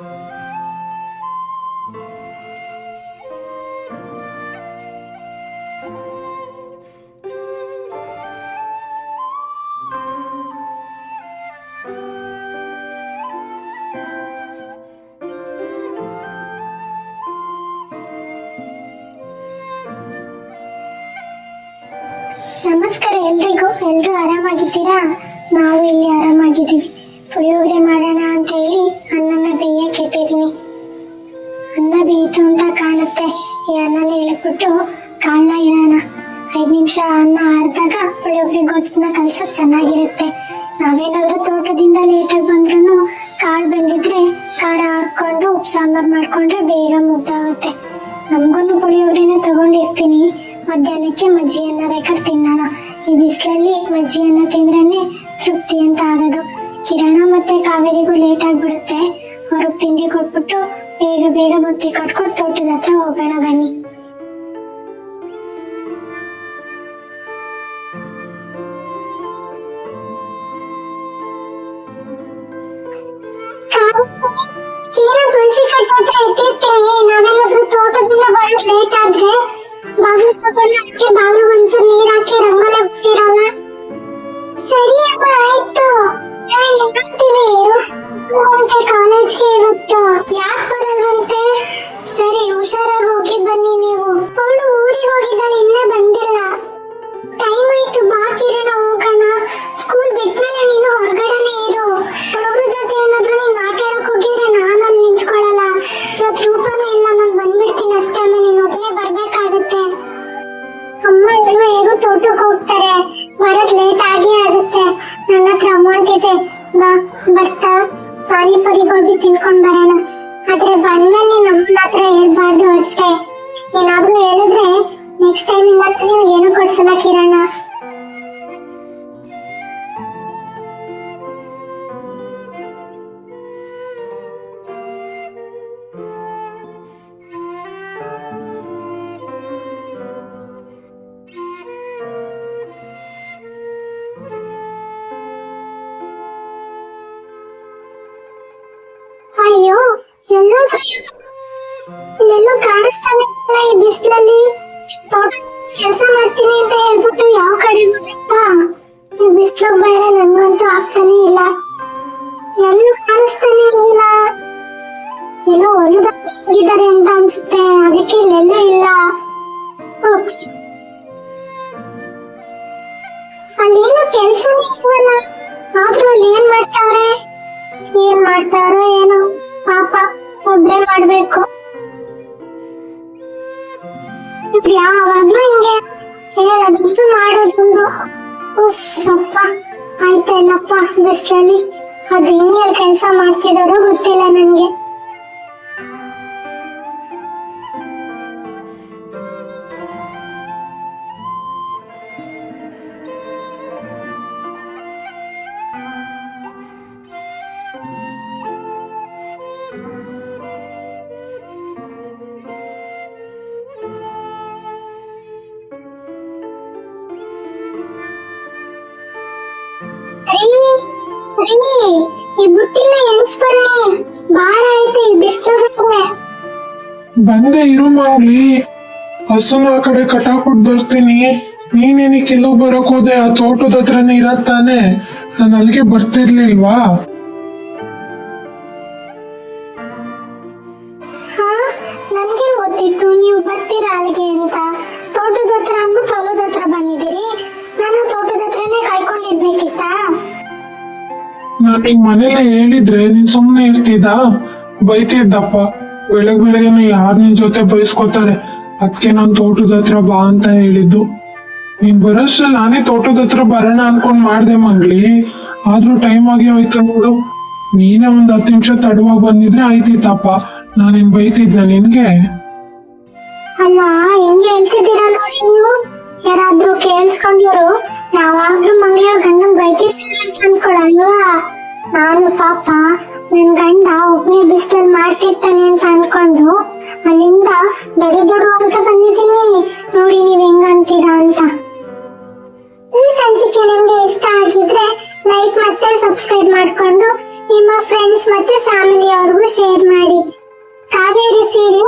ನಮಸ್ಕಾರ ಎಲ್ರಿಗೂ. ಎಲ್ರು ಆರಾಮಾಗಿದ್ದೀರಾ? ನಾವು ಇಲ್ಲಿ ಆರಾಮಾಗಿದ್ದೀವಿ. ಪುಳಿಯೋಗರೆ ಮಾಡೋಣ ಅಂತ ಹೇಳಿ ಅನ್ನನ ಬೇಯಕ್ಕೆ ಇಟ್ಟಿದ್ದೀನಿ. ಅನ್ನ ಬೇಯಿತು ಅಂತ ಕಾಣುತ್ತೆ. ಈ ಅನ್ನನ ಇಳಿದ್ಬಿಟ್ಟು ಕಾಳನ್ನ ಇಡೋಣ. 5 ನಿಮಿಷ ಅನ್ನ ಆರಿದಾಗ ಪುಳಿಯೋಗರೆ ಗೊತ್ತನ್ನ ಕಲ್ಸೋದು ಚೆನ್ನಾಗಿರುತ್ತೆ. ನಾವೇನಾದ್ರೂ ತೋಟದಿಂದ ಲೇಟಾಗಿ ಬಂದ್ರೂ ಕಾಳು ಬಂದಿದ್ರೆ ಖಾರ ಹಾಕೊಂಡು ಉಪ್ಪು ಸಾಂಬಾರು ಮಾಡ್ಕೊಂಡ್ರೆ ಬೇಗ ಮುಗ್ದಾಗುತ್ತೆ. ನಮ್ಗೂ ಪುಳಿಯೋಗರೆನ ತಗೊಂಡಿರ್ತೀನಿ. ಮಧ್ಯಾಹ್ನಕ್ಕೆ ಮಜ್ಜಿಗೆಯನ್ನ ಬೇಕಾದ್ರೆ ತಿನ್ನೋಣ. ಈ ಬಿಸಿಲಲ್ಲಿ ಮಜ್ಜಿಗೆಯನ್ನ ತಿಂದ್ರೇನೆ ತೃಪ್ತಿ ಅಂತ ಆಗೋದು. ಕಿರಣ ಮತ್ತೆ ಕಾವೇರಿಗೂ ಲೇಟ್ ಆಗ್ಬಿಡುತ್ತೆ. ಅವ್ರಿಗೆ ತಿಂಡಿ ಕೊಟ್ಬಿಟ್ಟು ಬೇಗ ಬೇಗ ಬುತ್ತಿ ಕಟ್ಕೊಟ್ಟು ತೋಟದ ಹತ್ರ ಹೋಗೋಣ ಬನ್ನಿ. ತುಳಸಿ ಕಟ್ಟೆ ಇಟ್ಟಿರ್ತೀನಿ. ನಾವೇನಾದ್ರೂ ತೋಟದಿಂದ ಬರೋದು ಲೇಟ್ ಆದ್ರೆ ಬಾಗಿಲು ತಗೊಂಡು ಅದಕ್ಕೆ ಬಾಗಿಲು ಒಂಚೂರು ನೀರ್ ಹಾಕಿ ರಂಗೋಲಿ ಬಿಟ್ಟಿರಲ್ಲ. ಸರಿ ಅಮ್ಮ, ಆಯ್ತು. ಕಾಲೇಜ್ಗೆ ಇವತ್ತು ಯಾಕೆ ಬರಲ್ವಂತೆ? ಸರಿ, ಹುಷಾರಾಗಿ ಹೋಗಿ ಬನ್ನಿ ನೀವು. ಅವಳು ಊರಿಗೆ ಹೋಗಿದ್ದಾಳೆ, ಇನ್ನ ಬಂದಿಲ್ಲ. ಟೈಮ್ ಆಯ್ತು, ಬಾ ಕಿರಣ ಹೋಗೋಣ. ಸ್ಕೂಲ್ ಬಿಟ್ಮೇಲೆ ನೀನು ಹೊರಗಡೆನೆ ಇರು. ಹುಡುಗರ ಜೊತೆ ಏನಾದ್ರೂ ನೀನ್ ಆಟ ಆಡಕ್ ಹೋಗಿದ್ರೆ ನಾನು ಅಲ್ಲಿ ನಿಂತ್ಕೊಳ್ಳಲ್ಲ. ಇವತ್ತು ರೂಪನೂ ಇಲ್ಲ, ನಾನು ಬಂದ್ಬಿಡ್ತೀನಿ ಅಷ್ಟೇ. ಆಮೇಲೆ ನೀನು ಒಬ್ಬನೇ ಬರ್ಬೇಕಾಗುತ್ತೆ. ಅಮ್ಮ ಎಲ್ಲರೂ ಹೇಗೂ ತೋಟಕ್ಕೆ ಹೋಗ್ತಾರೆ, ಬರೋದ್ ಲೇಟ್ ಆಗೇ ಆಗುತ್ತೆ. ನನ್ನ ಹತ್ರ ಅಮೌಂಟ್ ಇದೆ, ಬಾ ಬರ್ತಾ ಪಾನಿಪುರಿ ಗೋಬಿ ತಿನ್ಕೊಂಡ್ ಬರೋಣ. ಆದ್ರೆ ಬಂದ್ಮೇಲೆ ನಮ್ಮನ್ನ ಹತ್ರ ಹೇಳ್ಬಾರ್ದು ಅಷ್ಟೇ. ಏನಾದ್ರೂ ಹೇಳಿದ್ರೆ ನೆಕ್ಸ್ಟ್ ಟೈಮ್ ಇಂದ ನೀವು ಏನು ಕೊಡ್ಸಲ್ಲ ಕಿರಣ. ಅಯ್ಯೋ, ಇಲ್ಲೆಲ್ಲೋ ಕಾಣಿಸ್ತಾನೆ ಇಲ್ಲ ಈ ಬಿಸಿಲಲ್ಲಿ. ತೋಟ ಕೆಲಸ ಮಾಡ್ತೀನಿ ಅಂತ ಹೇಳ್ಬಿಟ್ಟು ಯಾವ ಕಡೆ ಹೋದಪ್ಪ? ಈ ಬಿಸಿಲು ಬೇರೆ ನಂಗಂತೂ ಆಗ್ತಾನೆ ಇಲ್ಲ. ಎಲ್ಲೂ ಕಾಣಿಸ್ತಾನೆ ಇಲ್ಲ. ಎಲ್ಲೋ ಹೊಲದ ಹೋಗಿದ್ದಾರೆ ಅಂತ ಅನ್ಸುತ್ತೆ, ಅದಕ್ಕೆ ಇಲ್ಲೆಲ್ಲೂ ಇಲ್ಲ. ಅಲ್ಲೇನು ಕೆಲ್ಸನೇ ಇಲ್ವಲ್ಲ, ಆದ್ರೂ ಅಲ್ಲಿ ಏನ್ ಮಾಡ್ತಾವ್ರೆ? ಏನ್ ಮಾಡ್ತಾರೋ ಏನೋ, ಪಾಪ ಒಬ್ಳೆ ಮಾಡ್ಬೇಕು. ಯಾವಾಗ್ಲೂ ಹಿಂಗೆ ಹೇಳೋದಂತೂ ಮಾಡೋದು. ಸಪ್ಪ ಆಯ್ತಾ ಇಲ್ಲಪ್ಪ ಬಿಸ್ಲಲ್ಲಿ. ಅದು ಹಿಂಗೆಲ್ ಕೆಲ್ಸ ಮಾಡ್ತಿದಾರೋ ಗೊತ್ತಿಲ್ಲ ನನ್ಗೆ. ಈ ಬುಟ್ಟಿನ ಎಣಿಸ್ಬನ್ನಿ, ಭಾರ ಐತಿ ಬಿಸಿಲು. ಬಂದೆ ಇರು ಮಾಡ್ಲಿ, ಹಸುನ ಆ ಕಡೆ ಕಟಾಕ್ಬಿಟ್ಟು ಬರ್ತೀನಿ. ನೀನೇನಿ ಕೆಲವು ಬರಕ್ ಹೋದೆ? ಆ ತೋಟದ ಹತ್ರನೇ ಇರತ್ತಾನೆ, ನಾನು ಅಲ್ಲಿಗೆ ಬರ್ತಿರ್ಲಿಲ್ವಾ? ನನ್ಗೆ ಗೊತ್ತಿತ್ತು ನೀವು ಬರ್ತೀರಾ ಅಲ್ಲಿಗೆ ಅಂತ. ತೋಟದ ಹತ್ರ ಅಂದ್ಬಿಟ್ಟು ಹೊಲದ ಹತ್ರ ಬಂದಿದ್ದೀರಿ. ನಾನು ತೋಟದ ಹತ್ರನೇ ಕಾಯ್ಕೊಂಡಿರ್ಬೇಕಿತ್ತ? ನಾನು ಈಗ ಮನೇಲೆ ಹೇಳಿದ್ರೆ ನೀನ್ ಸುಮ್ನೆ ಇರ್ತಿದ್ದ? ಬೈತಿದ್ದಪ್ಪ. ಬೆಳಗ್ಗೆನೆ ಯಾರ್ ನಿನ್ ಜೊತೆ ಬೈಸ್ಕೊತಾರೆ, ಅದಕ್ಕೆ ನಾನ್ ತೋಟದ ಹತ್ರ ಬಾ ಅಂತ ಹೇಳಿದ್ದು. ನೀನ್ ಬರೋಷ್ಟ್ರಲ್ಲಿ ನಾನೇ ತೋಟದ ಹತ್ರ ಬರೋಣ ಅನ್ಕೊಂಡ್ ಮಾಡ್ದೆ ಮಂಗ್ಲಿ. ಆದ್ರೂ ಟೈಮ್ ಆಗಿ ಹೋಯ್ತು ನೋಡು. ನೀನೇ ಒಂದ್ 10 ನಿಮಿಷ ತಡವಾಗಿ ಬಂದಿದ್ರೆ ಆಯ್ತಿತ್ತಪ್ಪ. ನಾನೇನ್ ಬೈತಿದ್ನ ನಿನ್ಗೆ? ಅಲ್ಲ, ಹೆಂಗೆ ಹೇಳ್ತಿದ್ದೀರಾ ನೋಡಿ ನೀವು. ಯಾರಾದ್ರೂ ಕೇಳಿಸ್ಕೊಂಡ್ರು ಯಾವಾಗ್ಲೂ ಮಂಗ್ಳಿಯವ್ರ ಗಂಡನ್ ಬೈತಿರ್ತೀನಿ ಅಂತ ಅನ್ಕೊಳಲ್ವಾ? ನಾನು ಪಾಪ ನನ್ ಗಂಡ ಒಬ್ನೇ ಬಿಸಿಲಲ್ಲಿ ಮಾಡ್ತಿರ್ತಾನೆ ಅಂತ ಅನ್ಕೊಂಡು ಅಲ್ಲಿಂದ ದೊಡ್ಡ ಅಂತ ಬಂದಿದ್ದೀನಿ. ನೋಡಿ ನೀವ್ ಹೆಂಗಂತೀರಾ ಅಂತ. ಈ ಸಂಚಿಕೆ ನಿಮ್ಗೆ ಇಷ್ಟ ಆಗಿದ್ರೆ ಲೈಕ್ ಮತ್ತೆ ಸಬ್ಸ್ಕ್ರೈಬ್ ಮಾಡ್ಕೊಂಡು ನಿಮ್ಮ ಫ್ರೆಂಡ್ಸ್ ಮತ್ತೆ ಫ್ಯಾಮಿಲಿ ಅವ್ರಿಗೂ ಶೇರ್ ಮಾಡಿ. ಕಾವೇರಿ ಸೀರೆ